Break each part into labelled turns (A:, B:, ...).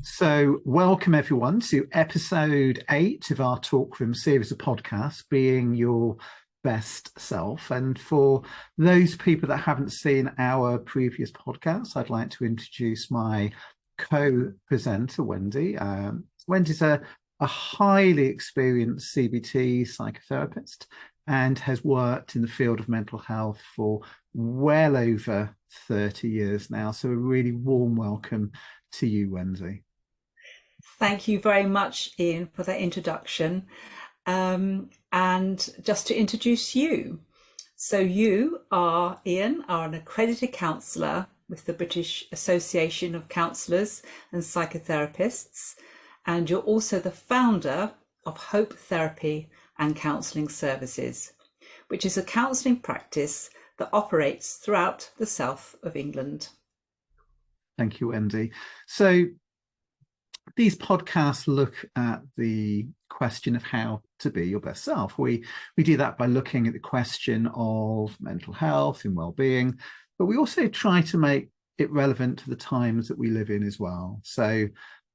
A: So, welcome everyone to episode 8 of our Talk Room series of podcasts, Being Your Best Self. And for those people that haven't seen our previous podcasts, I'd like to introduce my co-presenter, Wendy. Wendy's a highly experienced CBT psychotherapist and has worked in the field of mental health for well over 30 years now. So a really warm welcome to you, Wendy.
B: Thank you very much, Ian, for that introduction. And just to introduce you. So you are, Ian, are an accredited counsellor with the British Association of Counsellors and Psychotherapists. And you're also the founder of Hope Therapy and Counselling Services, which is a counselling practice that operates throughout the south of England.
A: Thank you, Wendy. So these podcasts look at the question of how to be your best self. We do that by looking at the question of mental health and well-being, but we also try to make it relevant to the times that we live in as well. So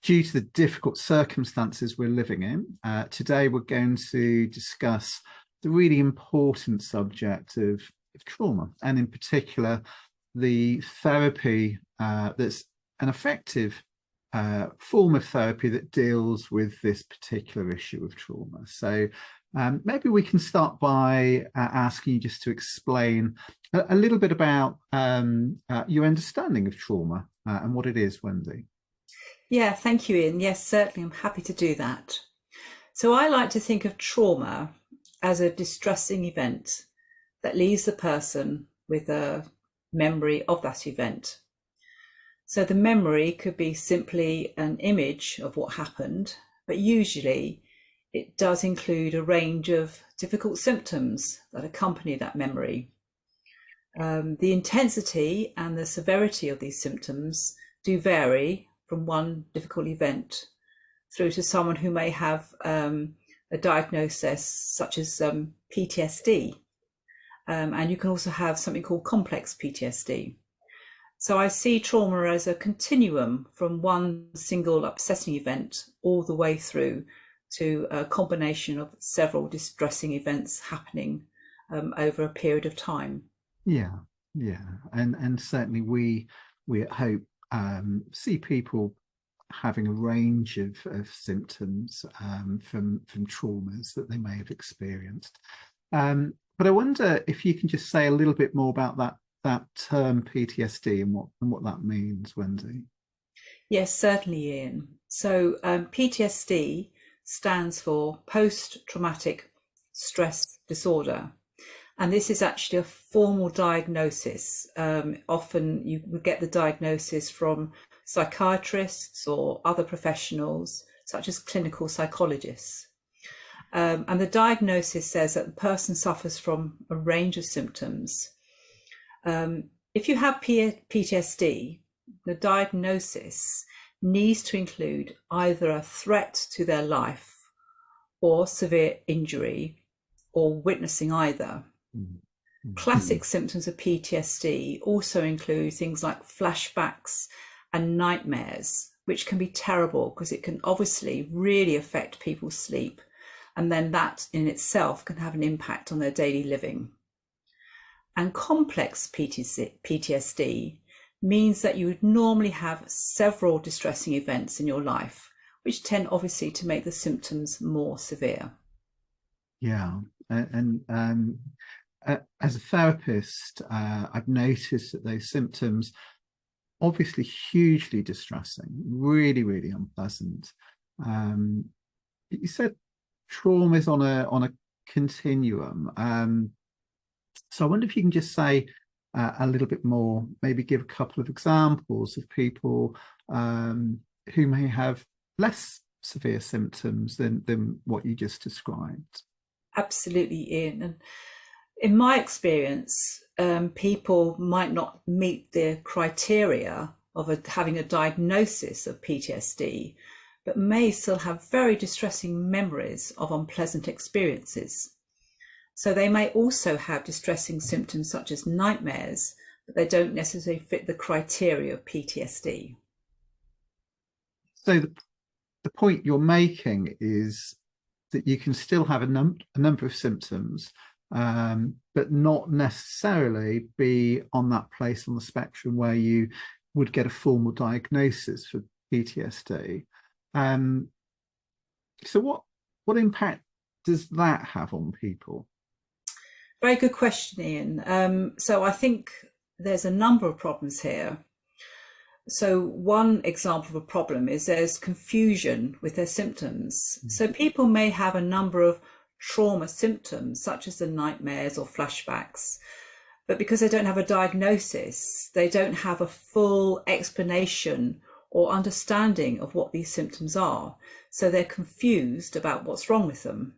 A: due to the difficult circumstances we're living in, today we're going to discuss the really important subject of trauma, and in particular, the therapy that's an effective form of therapy that deals with this particular issue of trauma. So maybe we can start by asking you just to explain a little bit about your understanding of trauma and what it is, Wendy.
B: Yeah, thank you, Ian. Yes, certainly, I'm happy to do that. So I like to think of trauma as a distressing event that leaves the person with a memory of that event. So the memory could be simply an image of what happened, but usually it does include a range of difficult symptoms that accompany that memory. The intensity and the severity of these symptoms do vary from one difficult event through to someone who may have a diagnosis such as PTSD. And you can also have something called complex PTSD. So I see trauma as a continuum from one single upsetting event all the way through to a combination of several distressing events happening over a period of time.
A: Yeah, and certainly we at Hope see people having a range of symptoms from traumas that they may have experienced. But I wonder if you can just say a little bit more about that term PTSD and what that means, Wendy.
B: Yes, certainly, Ian. So PTSD stands for post-traumatic stress disorder. And this is actually a formal diagnosis. Often you would get the diagnosis from psychiatrists or other professionals, such as clinical psychologists. And the diagnosis says that the person suffers from a range of symptoms. If you have PTSD, the diagnosis needs to include either a threat to their life or severe injury or witnessing either. Mm-hmm. Classic symptoms of PTSD also include things like flashbacks and nightmares, which can be terrible because it can obviously really affect people's sleep. And then that in itself can have an impact on their daily living. And complex PTSD means that you would normally have several distressing events in your life, which tend obviously to make the symptoms more severe.
A: Yeah, and as a therapist, I've noticed that those symptoms obviously hugely distressing, really, really unpleasant. You said trauma is on a continuum. So I wonder if you can just say a little bit more, maybe give a couple of examples of people who may have less severe symptoms than what you just described.
B: Absolutely, Ian. And in my experience, people might not meet the criteria of having a diagnosis of PTSD, but may still have very distressing memories of unpleasant experiences. So they may also have distressing symptoms such as nightmares, but they don't necessarily fit the criteria of PTSD.
A: So the point you're making is that you can still have a number of symptoms, but not necessarily be on that place on the spectrum where you would get a formal diagnosis for PTSD. So what impact does that have on people?
B: Very good question, Ian. So I think there's a number of problems here. So one example of a problem is there's confusion with their symptoms. So people may have a number of trauma symptoms, such as the nightmares or flashbacks, but because they don't have a diagnosis, they don't have a full explanation or understanding of what these symptoms are. So they're confused about what's wrong with them.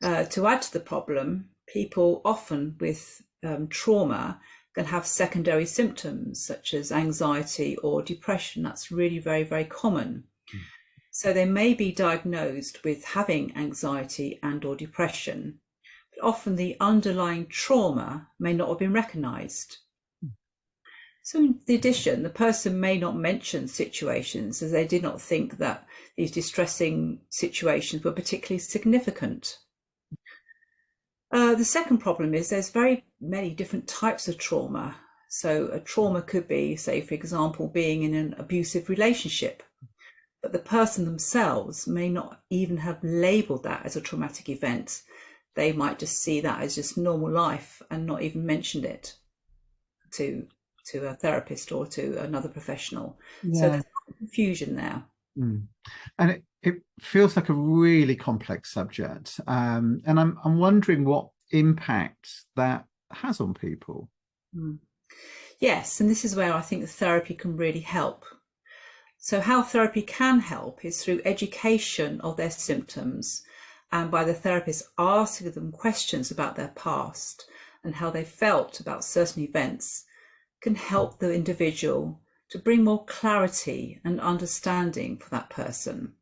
B: To add to the problem, people often with trauma can have secondary symptoms such as anxiety or depression. That's really very, very common. So they may be diagnosed with having anxiety and or depression, but often the underlying trauma may not have been recognised. So in addition, the person may not mention situations as they did not think that these distressing situations were particularly significant. The second problem is there's very many different types of trauma. So a trauma could be, say, for example, being in an abusive relationship, but the person themselves may not even have labelled that as a traumatic event. They might just see that as just normal life and not even mentioned it to a therapist or to another professional. Yeah. So there's confusion there.
A: And it feels like a really complex subject. And I'm wondering what impact that has on people.
B: Yes, and this is where I think the therapy can really help. So how therapy can help is through education of their symptoms and by the therapist asking them questions about their past and how they felt about certain events can help the individual to bring more clarity and understanding for that person.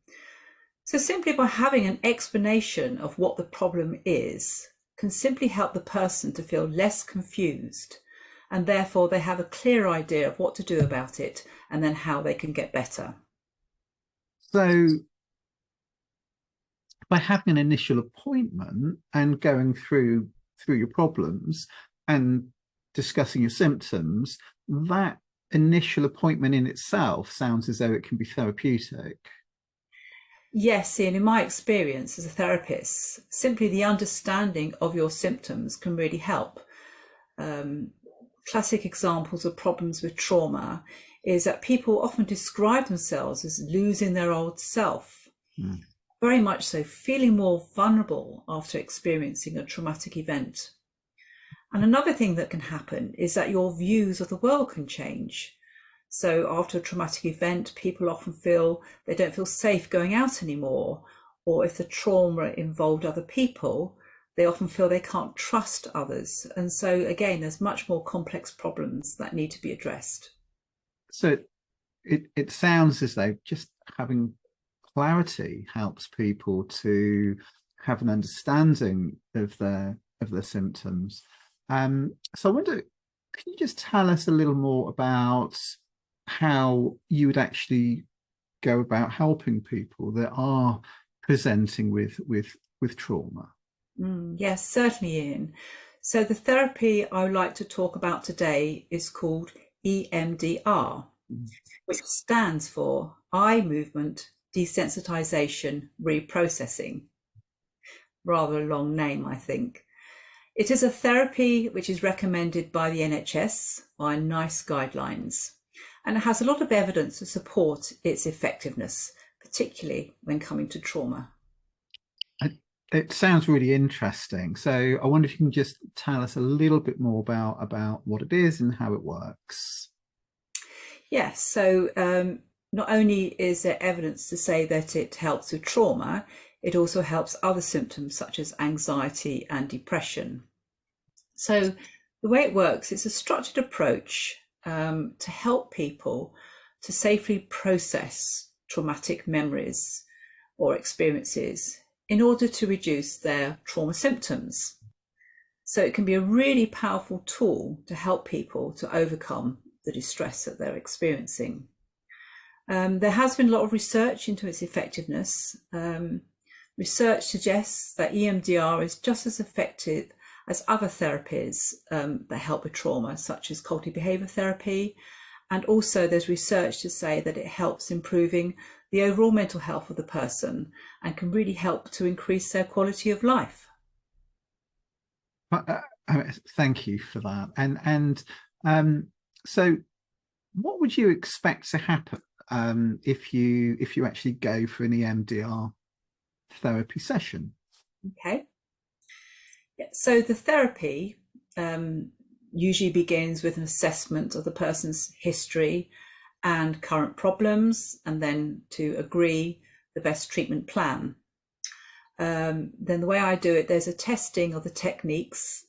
B: So simply by having an explanation of what the problem is can simply help the person to feel less confused, and therefore they have a clear idea of what to do about it and then how they can get better.
A: So by having an initial appointment and going through your problems and discussing your symptoms, that initial appointment in itself sounds as though it can be therapeutic.
B: Yes, Ian, in my experience as a therapist, simply the understanding of your symptoms can really help. Classic examples of problems with trauma is that people often describe themselves as losing their old self. Very much so, feeling more vulnerable after experiencing a traumatic event. And another thing that can happen is that your views of the world can change. So after a traumatic event, people often feel they don't feel safe going out anymore, or if the trauma involved other people, they often feel they can't trust others. And so again, there's much more complex problems that need to be addressed.
A: So it sounds as though just having clarity helps people to have an understanding of their symptoms. So I wonder, can you just tell us a little more about how you would actually go about helping people that are presenting with trauma?
B: Yes, certainly, Ian. So the therapy I would like to talk about today is called EMDR, which stands for Eye Movement Desensitization Reprocessing. Rather a long name, I think. It is a therapy which is recommended by the NHS by NICE guidelines, and it has a lot of evidence to support its effectiveness, particularly when coming to trauma.
A: It sounds really interesting. So I wonder if you can just tell us a little bit more about what it is and how it works.
B: Yes, so not only is there evidence to say that it helps with trauma, it also helps other symptoms such as anxiety and depression. So the way it works, it's a structured approach to help people to safely process traumatic memories or experiences in order to reduce their trauma symptoms. So it can be a really powerful tool to help people to overcome the distress that they're experiencing. There has been a lot of research into its effectiveness. Research suggests that EMDR is just as effective as other therapies that help with trauma, such as cognitive behaviour therapy. And also there's research to say that it helps improving the overall mental health of the person and can really help to increase their quality of life.
A: Thank you for that. And so what would you expect to happen if you actually go for an EMDR therapy session?
B: Okay. Yeah, so the therapy usually begins with an assessment of the person's history and current problems, and then to agree the best treatment plan. Then the way I do it, there's a testing of the techniques,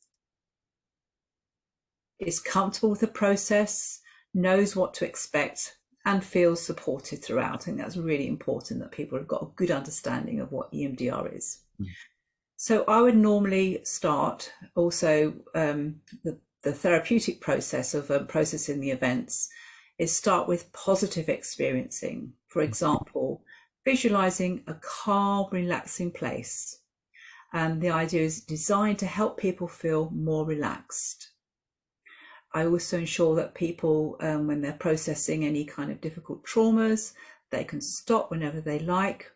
B: is comfortable with the process, knows what to expect, and feels supported throughout. I think that's really important, that people have got a good understanding of what EMDR is. So I would normally start also the therapeutic process of processing the events is start with positive experiencing. For example, visualizing a calm, relaxing place. And the idea is designed to help people feel more relaxed. I also ensure that people, when they're processing any kind of difficult traumas, they can stop whenever they like,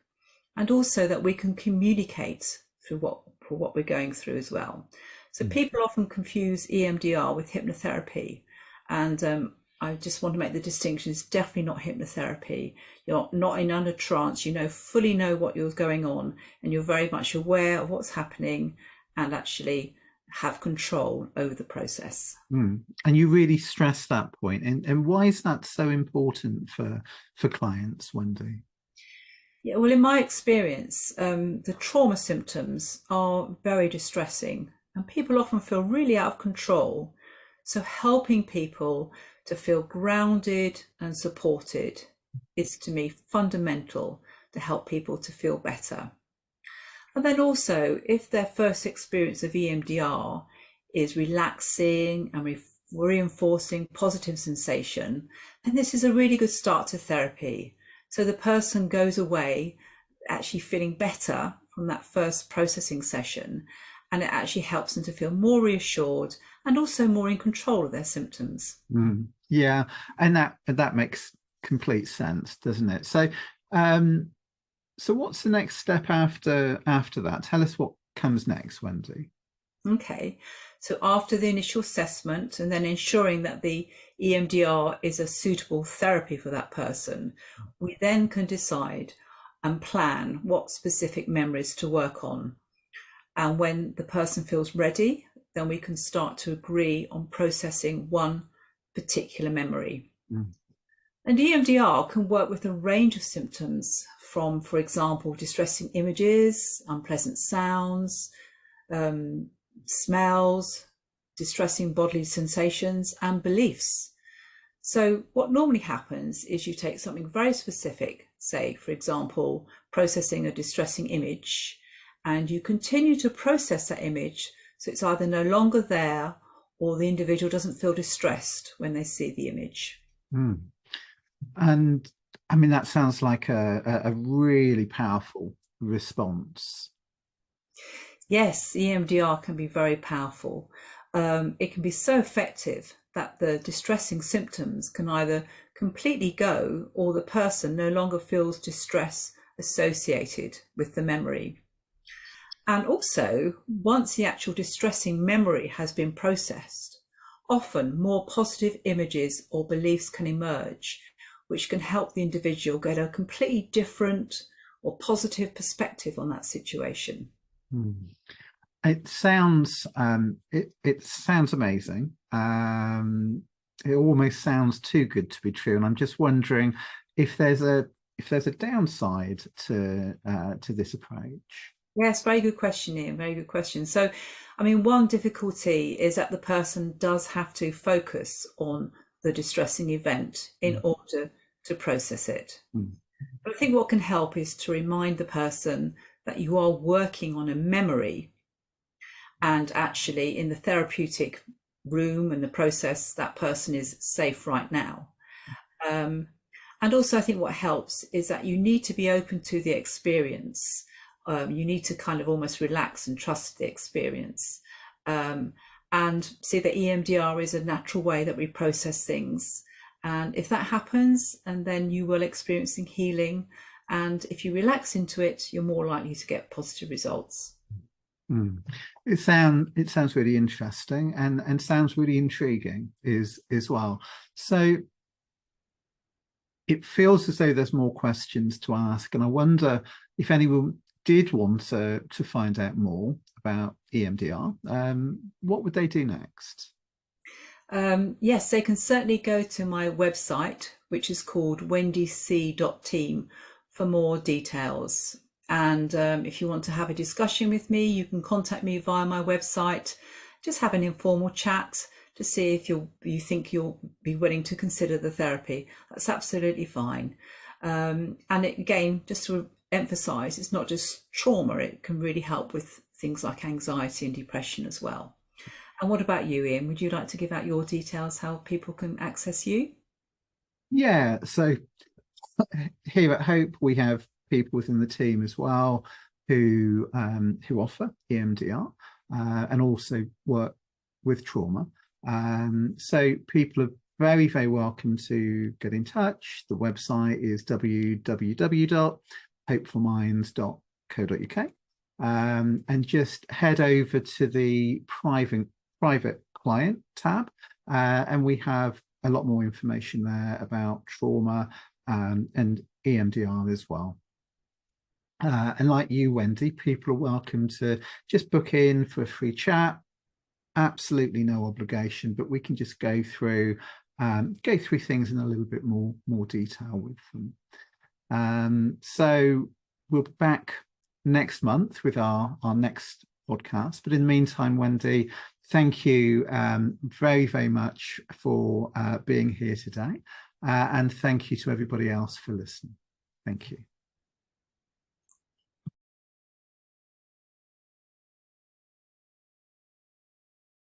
B: and also that we can communicate through what we're going through as well. So people often confuse EMDR with hypnotherapy, and I just want to make the distinction: it's definitely not hypnotherapy. You're not in under trance, fully know what you're going on, and you're very much aware of what's happening and actually have control over the process.
A: And you really stress that point. And why is that so important for clients, Wendy?
B: Yeah, well, in my experience, the trauma symptoms are very distressing and people often feel really out of control. So helping people to feel grounded and supported is, to me, fundamental to help people to feel better. And then also, if their first experience of EMDR is relaxing and reinforcing positive sensation, then this is a really good start to therapy. So the person goes away actually feeling better from that first processing session, and it actually helps them to feel more reassured and also more in control of their symptoms.
A: Yeah, and that makes complete sense, doesn't it? So so what's the next step after that? Tell us what comes next, Wendy.
B: Okay, so after the initial assessment and then ensuring that the EMDR is a suitable therapy for that person, we then can decide and plan what specific memories to work on. And when the person feels ready, then we can start to agree on processing one particular memory. And EMDR can work with a range of symptoms from, for example, distressing images, unpleasant sounds, smells, distressing bodily sensations, and beliefs. So what normally happens is you take something very specific, say, for example, processing a distressing image, and you continue to process that image so it's either no longer there or the individual doesn't feel distressed when they see the image.
A: And I mean, that sounds like a really powerful response.
B: Yes, EMDR can be very powerful. It can be so effective that the distressing symptoms can either completely go or the person no longer feels distress associated with the memory. And also, once the actual distressing memory has been processed, often more positive images or beliefs can emerge, which can help the individual get a completely different or positive perspective on that situation.
A: It sounds it sounds amazing. It almost sounds too good to be true, and I'm just wondering if there's a downside to this approach.
B: Yes, very good question, Ian. Very good question. So, I mean, one difficulty is that the person does have to focus on the distressing event in order to process it. But I think what can help is to remind the person that you are working on a memory, and actually in the therapeutic room and the process, that person is safe right now. And And also, I think what helps is that you need to be open to the experience. You need to kind of almost relax and trust the experience. And see that EMDR is a natural way that we process things. And if that happens, and then you will experiencing healing. And if you relax into it, you're more likely to get positive results.
A: It sounds really interesting and sounds really intriguing as well. So it feels as though there's more questions to ask, and I wonder if anyone did want to find out more about EMDR, what would they do next?
B: Yes, they can certainly go to my website, which is called wendyc.team, for more details. And if you want to have a discussion with me, you can contact me via my website. Just have an informal chat to see if you think you'll be willing to consider the therapy. That's absolutely fine. And again, just to emphasize, it's not just trauma, it can really help with things like anxiety and depression as well. And what about you, Ian? Would you like to give out your details, how people can access you?
A: Yeah, so here at Hope, we have people within the team as well who offer EMDR and also work with trauma. So people are very, very welcome to get in touch. The website is www.hopefulminds.co.uk, and just head over to the private client tab, and we have a lot more information there about trauma and EMDR as well. And like you, Wendy, people are welcome to just book in for a free chat. Absolutely no obligation, but we can just go through things in a little bit more detail with them. So we'll be back next month with our next podcast. But in the meantime, Wendy, thank you very, very much for being here today. And thank you to everybody else for listening. Thank you.